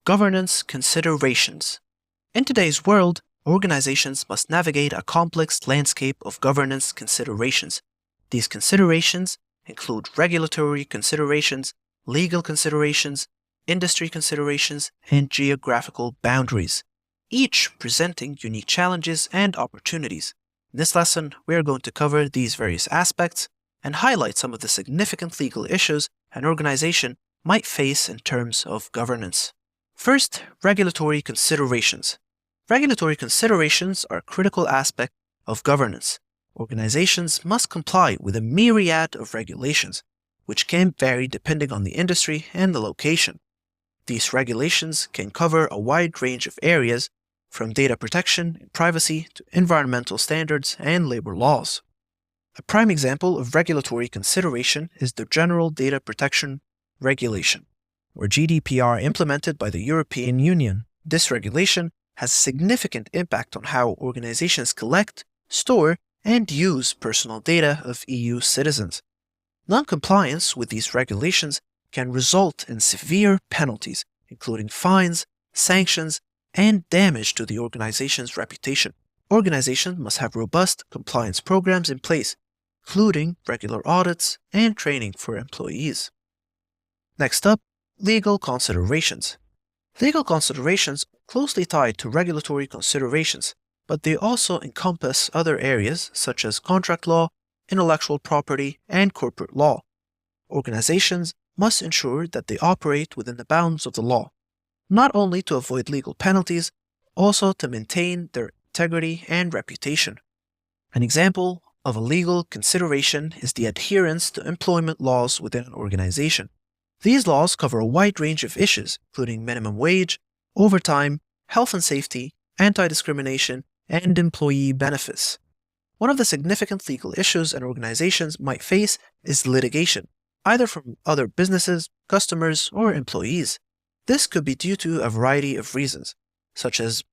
Governance considerations. In today's world, organizations must navigate a complex landscape of governance considerations. These considerations include regulatory considerations, legal considerations, industry considerations, and geographical boundaries, each presenting unique challenges and opportunities. In this lesson, we are going to cover these various aspects and highlight some of the significant legal issues an organization might face in terms of governance. First, regulatory considerations. Regulatory considerations are a critical aspect of governance. Organizations must comply with a myriad of regulations, which can vary depending on the industry and the location. These regulations can cover a wide range of areas, from data protection and privacy to environmental standards and labor laws. A prime example of regulatory consideration is the General Data Protection Regulation, or GDPR, implemented by the European Union. This regulation has a significant impact on how organizations collect, store, and use personal data of EU citizens. Non-compliance with these regulations can result in severe penalties, including fines, sanctions, and damage to the organization's reputation. Organizations must have robust compliance programs in place, including regular audits and training for employees. Next up, legal considerations. Legal considerations are closely tied to regulatory considerations, but they also encompass other areas such as contract law, intellectual property, and corporate law. Organizations must ensure that they operate within the bounds of the law, not only to avoid legal penalties, also to maintain their integrity and reputation. An example of a legal consideration is the adherence to employment laws within an organization. These laws cover a wide range of issues, including minimum wage, overtime, health and safety, anti-discrimination, and employee benefits. One of the significant legal issues an organization might face is litigation, either from other businesses, customers, or employees. This could be due to a variety of reasons, such as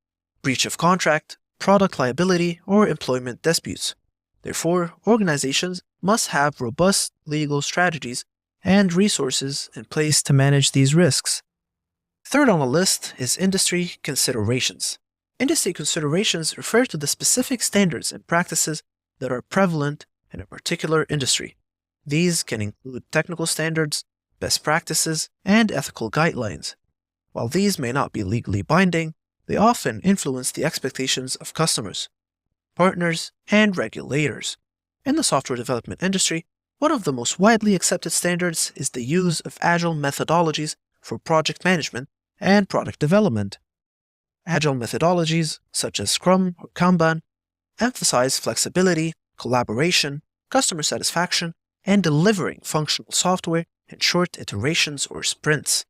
breach of contract, product liability, or employment disputes. Therefore, organizations must have robust legal strategies and resources in place to manage these risks. Third on the list is industry considerations. Industry considerations refer to the specific standards and practices that are prevalent in a particular industry. These can include technical standards, best practices, and ethical guidelines. While these may not be legally binding, they often influence the expectations of customers, partners, and regulators. In the software development industry, one of the most widely accepted standards is the use of agile methodologies for project management and product development. Agile methodologies, such as Scrum or Kanban, emphasize flexibility, collaboration, customer satisfaction, and delivering functional software in short iterations or sprints.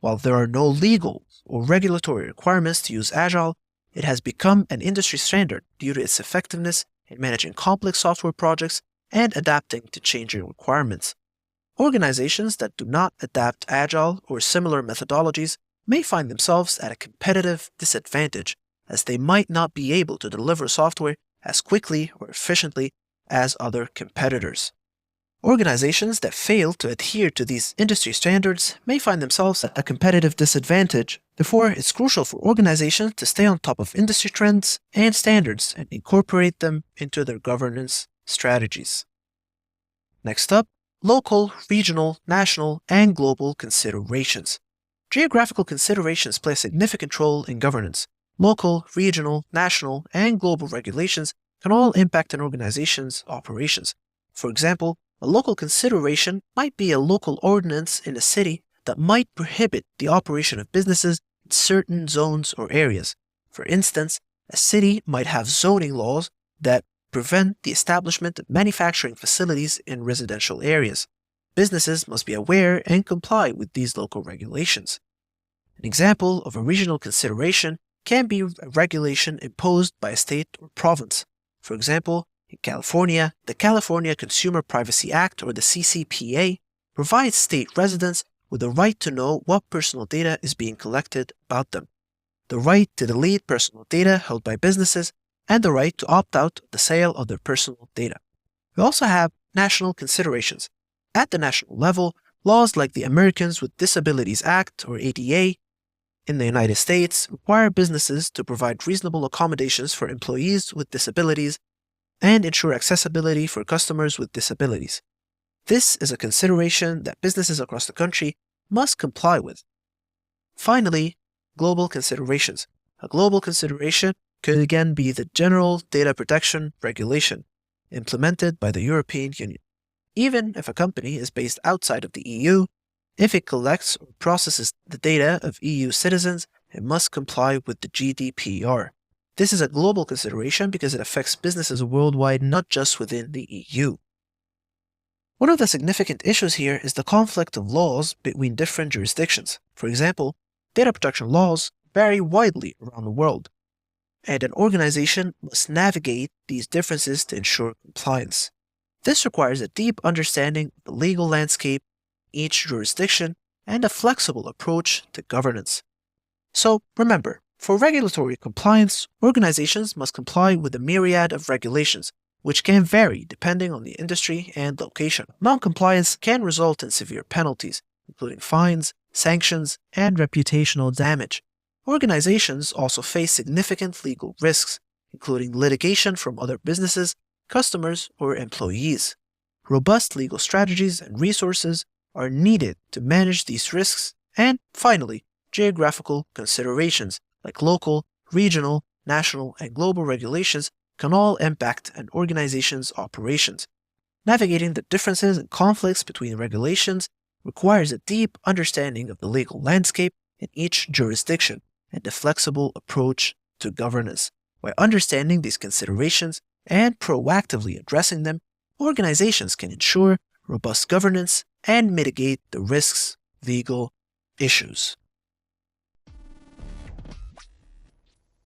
While there are no legal or regulatory requirements to use Agile, it has become an industry standard due to its effectiveness in managing complex software projects and adapting to changing requirements. Organizations that do not adapt Agile or similar methodologies may find themselves at a competitive disadvantage, as they might not be able to deliver software as quickly or efficiently as other competitors. Organizations that fail to adhere to these industry standards may find themselves at a competitive disadvantage. Therefore, it's crucial for organizations to stay on top of industry trends and standards and incorporate them into their governance strategies. Next up, local, regional, national, and global considerations. Geographical considerations play a significant role in governance. Local, regional, national, and global regulations can all impact an organization's operations. For example, a local consideration might be a local ordinance in a city that might prohibit the operation of businesses in certain zones or areas. For instance, a city might have zoning laws that prevent the establishment of manufacturing facilities in residential areas. Businesses must be aware and comply with these local regulations. An example of a regional consideration can be a regulation imposed by a state or province. For example, in California, the California Consumer Privacy Act, or the CCPA, provides state residents with the right to know what personal data is being collected about them, the right to delete personal data held by businesses, and the right to opt out of the sale of their personal data. We also have national considerations. At the national level, laws like the Americans with Disabilities Act, or ADA, in the United States require businesses to provide reasonable accommodations for employees with disabilities and ensure accessibility for customers with disabilities. This is a consideration that businesses across the country must comply with. Finally, global considerations. A global consideration could again be the General Data Protection Regulation, implemented by the European Union. Even if a company is based outside of the EU, if it collects or processes the data of EU citizens, it must comply with the GDPR. This is a global consideration because it affects businesses worldwide, not just within the EU. One of the significant issues here is the conflict of laws between different jurisdictions. For example, data protection laws vary widely around the world, and an organization must navigate these differences to ensure compliance. This requires a deep understanding of the legal landscape in each jurisdiction and a flexible approach to governance. So remember, for regulatory compliance, organizations must comply with a myriad of regulations, which can vary depending on the industry and location. Non-compliance can result in severe penalties, including fines, sanctions, and reputational damage. Organizations also face significant legal risks, including litigation from other businesses, customers, or employees. Robust legal strategies and resources are needed to manage these risks. And finally, geographical considerations like local, regional, national, and global regulations can all impact an organization's operations. Navigating the differences and conflicts between regulations requires a deep understanding of the legal landscape in each jurisdiction and a flexible approach to governance. By understanding these considerations and proactively addressing them, organizations can ensure robust governance and mitigate the risks of legal issues.